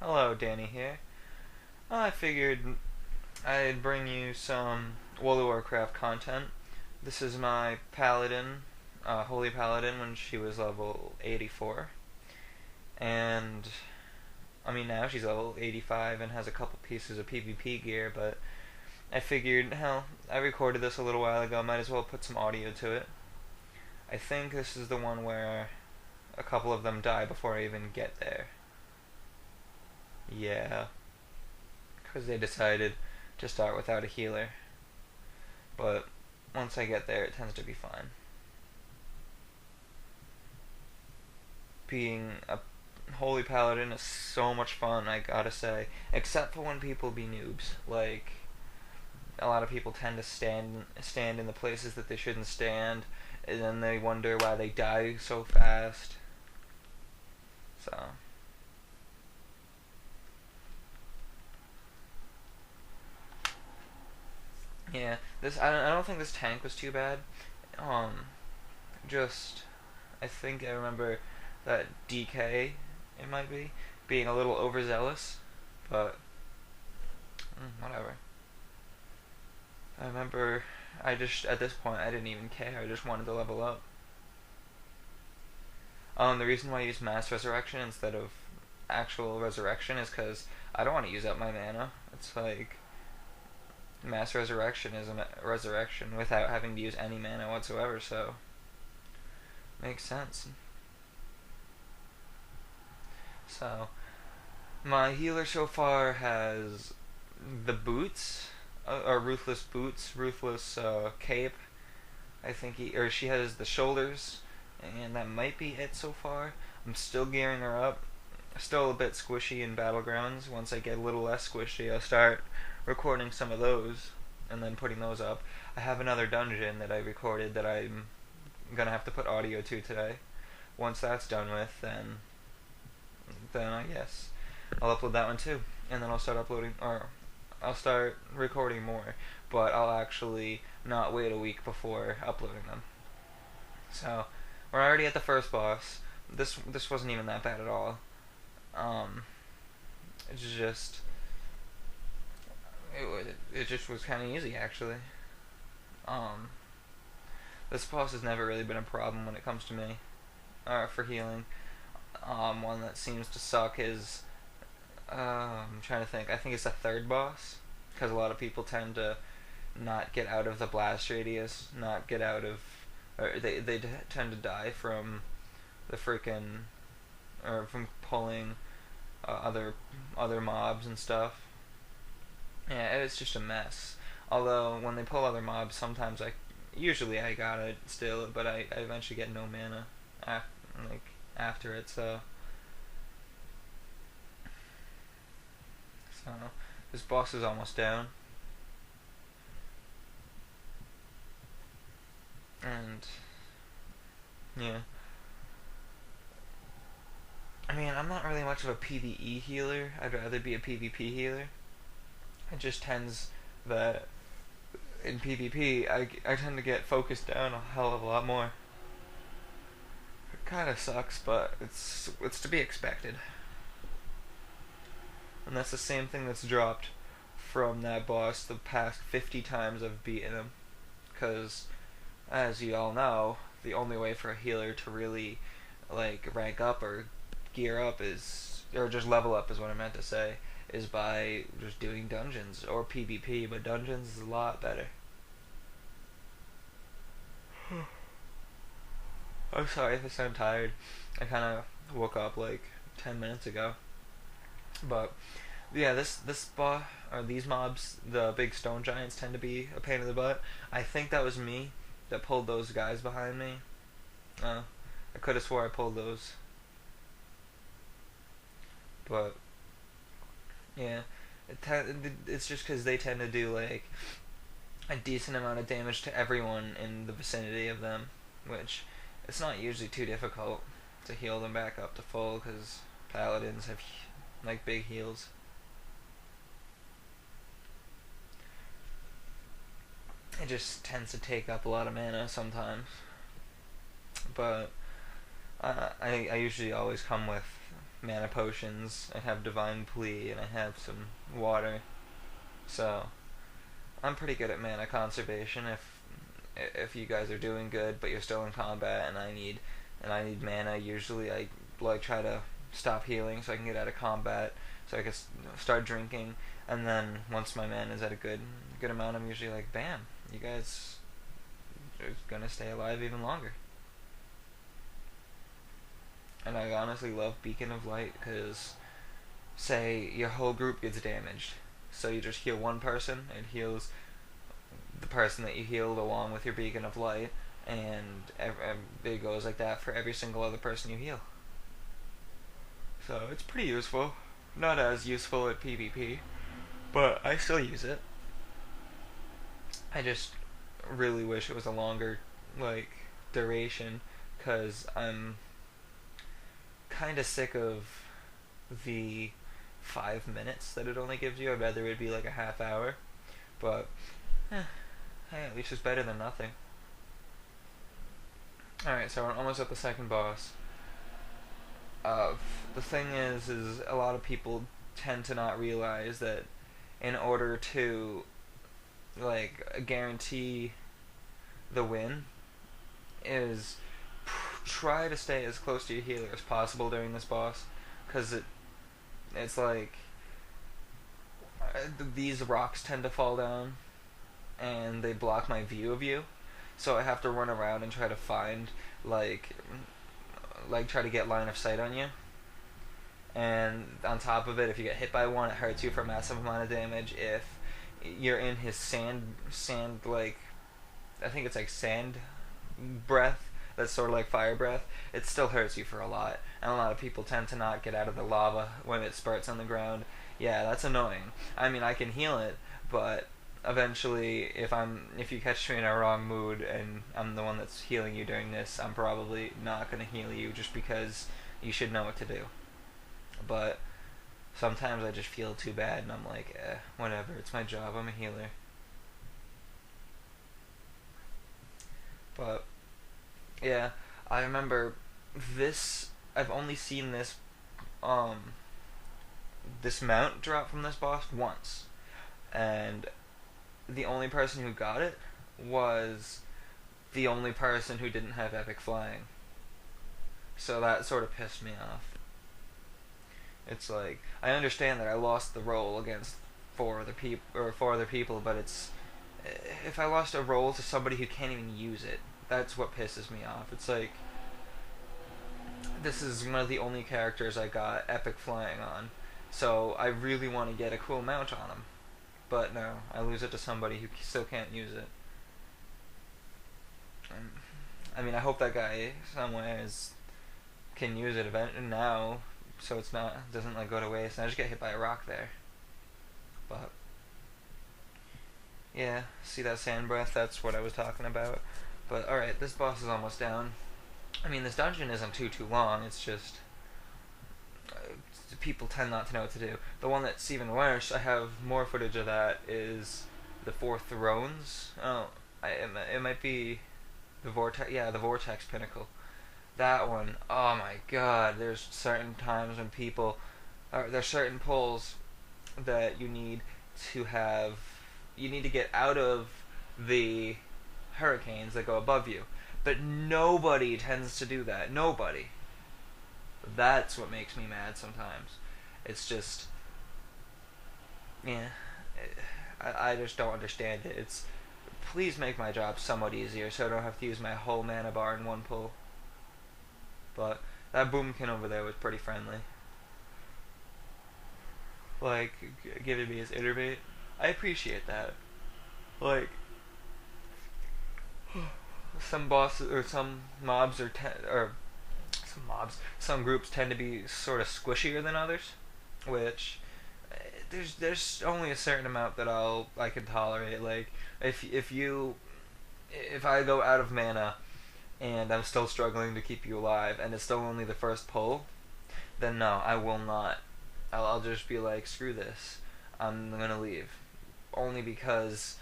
Hello, Danny here. I figured I'd bring you some World of Warcraft content. This is my Paladin, Holy Paladin, when she was level 84. And, now she's level 85 and has a couple pieces of PvP gear, but I figured, hell, I recorded this a little while ago, might as well put some audio to it. I think this is the one where a couple of them die before I even get there. Yeah, because they decided to start without a healer. But once I get there, it tends to be fine. Being a holy paladin is so much fun, I gotta say. Except for when people be noobs. Like, a lot of people tend to stand in the places that they shouldn't stand, and then they wonder why they die so fast. So, yeah, I don't think this tank was too bad. Um, just I think I remember that DK, it might be, being a little overzealous, but whatever. I remember at this point I didn't even care. I just wanted to level up. The reason why I use mass resurrection instead of actual resurrection is because I don't want to use up my mana. It's like mass resurrection is a resurrection without having to use any mana whatsoever, so makes sense. So my healer so far has the boots, or ruthless boots, ruthless cape. I think she has the shoulders, and that might be it so far. I'm still gearing her up. Still a bit squishy in battlegrounds. Once I get a little less squishy, I'll start recording some of those and then putting those up. I have another dungeon that I recorded that I'm gonna have to put audio to today. Once that's done with, then I guess I'll upload that one too, and then I'll start recording more, but I'll actually not wait a week before uploading them. So we're already at the first boss. This wasn't even that bad at all. It's just it just was kind of easy actually. Um, this boss has never really been a problem when it comes to me, for healing. One that seems to suck is I'm trying to think. I think it's the third boss, because a lot of people tend to not get out of the blast radius, not get out of, or they tend to die from the freaking, or from pulling other mobs and stuff. Yeah, it's just a mess. Although when they pull other mobs, sometimes usually I got it still, but I eventually get no mana after it. So this boss is almost down, and yeah. I'm not really much of a PvE healer. I'd rather be a PvP healer. It just tends that in PvP, I tend to get focused down a hell of a lot more. It kind of sucks, but it's to be expected. And that's the same thing that's dropped from that boss the past 50 times I've beaten him. Because, as you all know, the only way for a healer to really rank up or gear up or just level up is what I meant to say, is by just doing dungeons or PvP, but dungeons is a lot better. I'm sorry if I sound tired. I kind of woke up 10 minutes ago. But yeah, this boss, or these mobs, the big stone giants, tend to be a pain in the butt. I think that was me that pulled those guys behind me. I could have swore I pulled those. But yeah, it's just because they tend to do a decent amount of damage to everyone in the vicinity of them, which it's not usually too difficult to heal them back up to full, because paladins have big heals. It just tends to take up a lot of mana sometimes, but I usually always come with mana potions, I have Divine Plea, and I have some water. So I'm pretty good at mana conservation. If you guys are doing good but you're still in combat and I need mana, usually I like try to stop healing so I can get out of combat so I can start drinking, and then once my mana is at a good amount, I'm usually like, bam, you guys are gonna stay alive even longer. And I honestly love Beacon of Light because, say your whole group gets damaged, so you just heal one person, it heals the person that you healed along with your Beacon of Light, and it goes like that for every single other person you heal. So it's pretty useful. Not as useful at PvP, but I still use it. I just really wish it was a longer, like, duration, because I'm kind of sick of the 5 minutes that it only gives you. I'd rather it be like a half hour, but hey, at least it's better than nothing. Alright, so we're almost at the second boss. The thing is a lot of people tend to not realize that in order to, like, guarantee the win is try to stay as close to your healer as possible during this boss, because it's like these rocks tend to fall down and they block my view of you, so I have to run around and try to find like try to get line of sight on you. And on top of it, if you get hit by one, it hurts you for a massive amount of damage. If you're in his sand like, I think it's like sand breath, that's sort of like fire breath, it still hurts you for a lot. And a lot of people tend to not get out of the lava when it spurts on the ground. Yeah, that's annoying. I mean, I can heal it, but eventually, if you catch me in a wrong mood and I'm the one that's healing you during this, I'm probably not gonna heal you just because you should know what to do. But sometimes I just feel too bad and I'm like, whatever, it's my job, I'm a healer. But yeah, I remember this, I've only seen this this mount drop from this boss once, and the only person who got it was the only person who didn't have epic flying. So that sort of pissed me off. It's like, I understand that I lost the roll against four other people, but it's, if I lost a roll to somebody who can't even use it, that's what pisses me off. It's like, this is one of the only characters I got epic flying on, so I really want to get a cool mount on him. But no, I lose it to somebody who still can't use it. I mean, I hope that guy somewhere can use it now, so it's doesn't like go to waste, and I just get hit by a rock there. But yeah, see that sand breath? That's what I was talking about. But alright, this boss is almost down. I mean, this dungeon isn't too long, it's just people tend not to know what to do. The one that's even worse, I have more footage of that, is the Four Thrones. Oh, it might be the Vortex, yeah, the Vortex Pinnacle. That one, oh my god, there's certain times when there's certain pulls that you need to get out of the hurricanes that go above you. But nobody tends to do that. Nobody. That's what makes me mad sometimes. It's just, yeah, I just don't understand it. Please make my job somewhat easier so I don't have to use my whole mana bar in one pull. But that boomkin over there was pretty friendly. Like, giving me his innervate. I appreciate that. Like, some bosses or some mobs some groups tend to be sort of squishier than others, which there's only a certain amount that I can tolerate. Like, if I go out of mana and I'm still struggling to keep you alive and it's still only the first pull, then no, I will not. I'll just be like, screw this, I'm gonna leave. Only because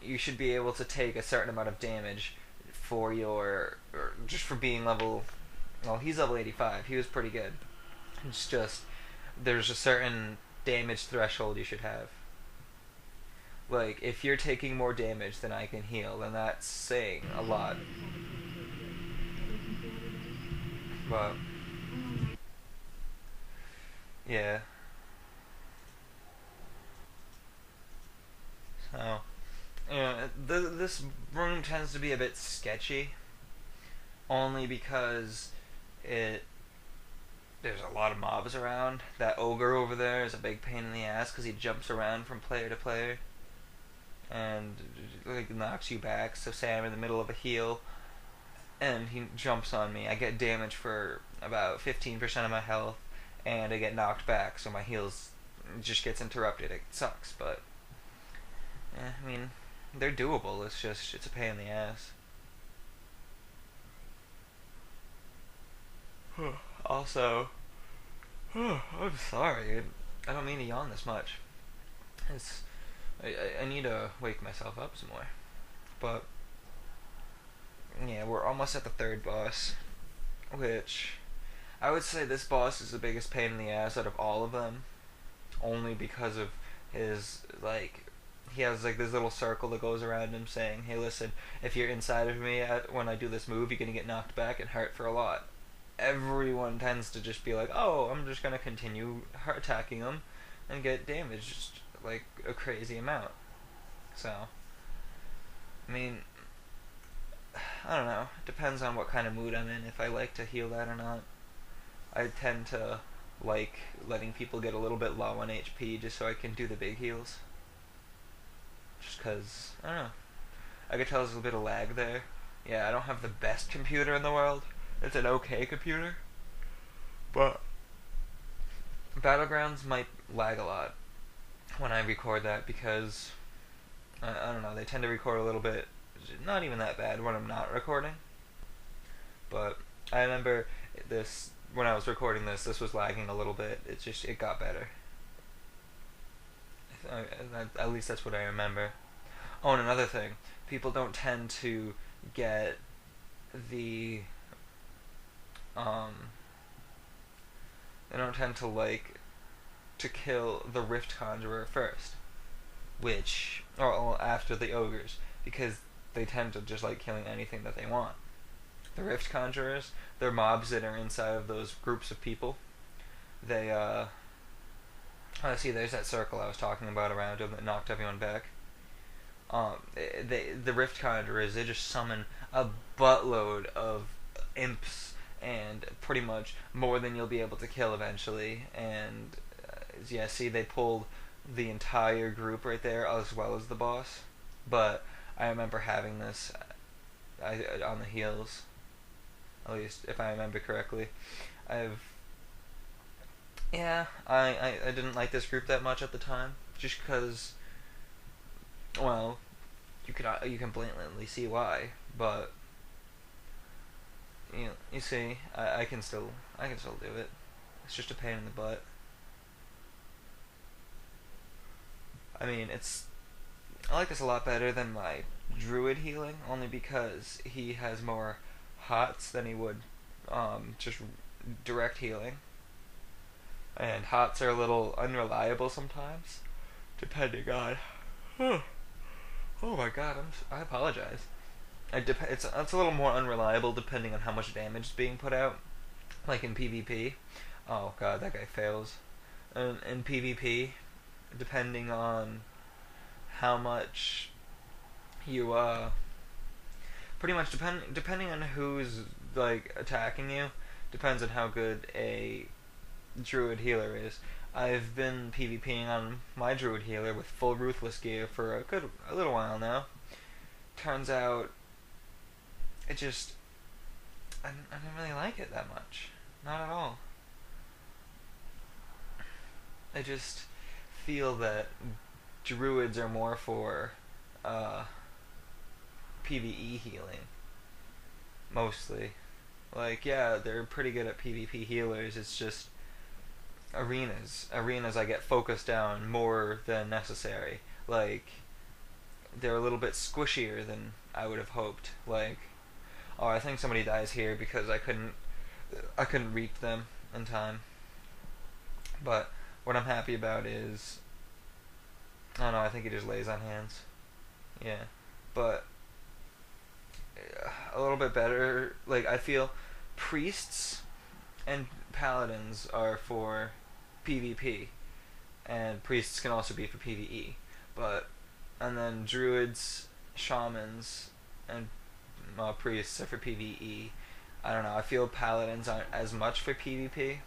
you should be able to take a certain amount of damage just for being level, well, he's level 85, he was pretty good. It's just there's a certain damage threshold you should have. Like, if you're taking more damage than I can heal, then that's saying a lot. But, yeah. So, this room tends to be a bit sketchy. Only because it there's a lot of mobs around. That ogre over there is a big pain in the ass because he jumps around from player to player and like knocks you back. So say I'm in the middle of a heal and he jumps on me, I get damage for about 15% of my health, and I get knocked back, so my heals just gets interrupted. It sucks, but I mean, they're doable. It's a pain in the ass. Also, I'm sorry. I don't mean to yawn this much. It's I need to wake myself up some more. But yeah, we're almost at the third boss, which I would say this boss is the biggest pain in the ass out of all of them, only because of his like he has like this little circle that goes around him saying, "Hey, listen, if you're inside of me when I do this move, you're gonna get knocked back and hurt for a lot." Everyone tends to just be like, "Oh, I'm just gonna continue attacking him and get damaged like a crazy amount." So, I mean, I don't know. It depends on what kind of mood I'm in. If I like to heal that or not. I tend to like letting people get a little bit low on HP just so I can do the big heals. Just cause I don't know. I could tell there's a bit of lag there. Yeah, I don't have the best computer in the world. It's an okay computer, but Battlegrounds might lag a lot when I record that because I don't know, they tend to record a little bit, not even that bad when I'm not recording. But I remember this when I was recording this was lagging a little bit. It got better. At least that's what I remember. Oh, and another thing, people don't tend to get the they don't tend to like to kill the Rift Conjurer first, or after the ogres, because they tend to just like killing anything that they want. The Rift Conjurers, they're mobs that are inside of those groups of people. They see, there's that circle I was talking about around him that knocked everyone back. The Rift Conjurers, they just summon a buttload of imps and pretty much more than you'll be able to kill eventually. And yeah, see, they pulled the entire group right there as well as the boss. But I remember having this on the heels, at least if I remember correctly. I didn't like this group that much at the time, just because, well, you can blatantly see why, but you see, I can still do it. It's just a pain in the butt. I mean, I like this a lot better than my druid healing, only because he has more hots than he would just direct healing. And hots are a little unreliable sometimes, depending on. Oh my god, I apologize. It's a little more unreliable depending on how much damage is being put out. Like in PvP. Oh god, that guy fails. In PvP, depending on how much you pretty much depending on who's like attacking you, depends on how good a druid healer is. I've been PvPing on my druid healer with full ruthless gear for a little while now. Turns out I didn't really like it that much. Not at all. I just feel that druids are more for PvE healing. Mostly. Like, yeah, they're pretty good at PvP healers. It's just arenas I get focused down more than necessary. Like, they're a little bit squishier than I would have hoped. Like, oh, I think somebody dies here because I couldn't reap them in time. But what I'm happy about is, I don't know, I think he just lays on hands. Yeah. But a little bit better, like, I feel priests and paladins are for PvP, and priests can also be for PvE. But, and then druids, shamans, and priests are for PvE. I don't know, I feel paladins aren't as much for PvP.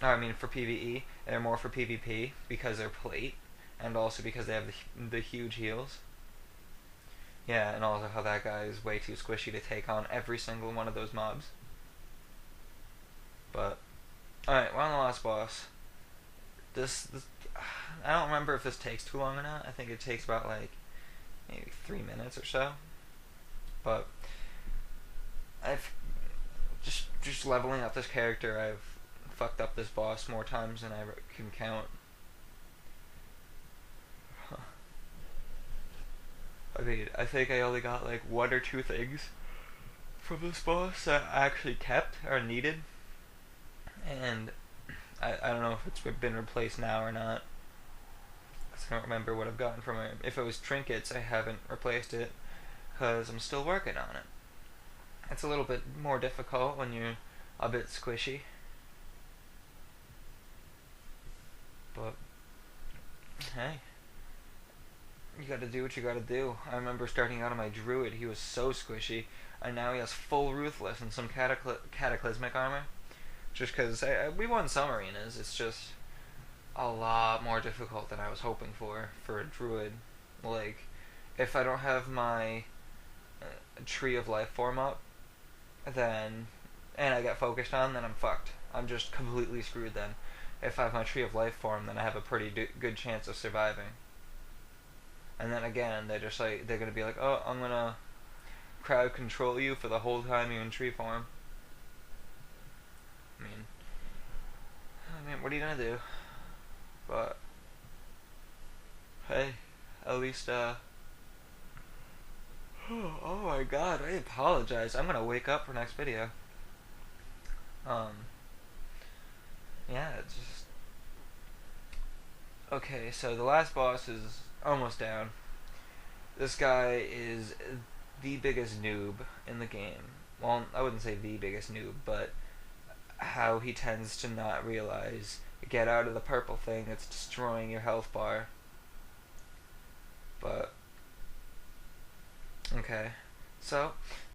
Or, I mean, for PvE. They're more for PvP because they're plate, and also because they have the huge heals. Yeah, and also how that guy is way too squishy to take on every single one of those mobs. But, alright, we're on the last boss. This, I don't remember if this takes too long or not. I think it takes about, like, maybe 3 minutes or so. But, I've just leveling up this character, I've fucked up this boss more times than I can count. I mean, I think I only got like one or two things from this boss that I actually kept or needed, and I don't know if it's been replaced now or not. I don't remember what I've gotten from it. If it was trinkets, I haven't replaced it because I'm still working on it. It's a little bit more difficult when you're a bit squishy, but hey, you gotta do what you gotta do. I remember starting out on my druid, he was so squishy, and now he has full ruthless and some cataclysmic armor. Just because we won some arenas, it's just a lot more difficult than I was hoping for a druid. Like, if I don't have my tree of life form up, then, and I get focused on, then I'm fucked. I'm just completely screwed then. If I have my tree of life form, then I have a pretty good chance of surviving. And then again, they're gonna be like, oh, I'm gonna crowd control you for the whole time you're in tree form. I mean, what are you gonna do? But hey, at least oh my god, I apologize. I'm gonna wake up for next video. Um, yeah, it's just okay. So the last boss is almost down. This guy is the biggest noob in the game. Well, I wouldn't say the biggest noob, but how he tends to not realize, get out of the purple thing, it's destroying your health bar. But okay, so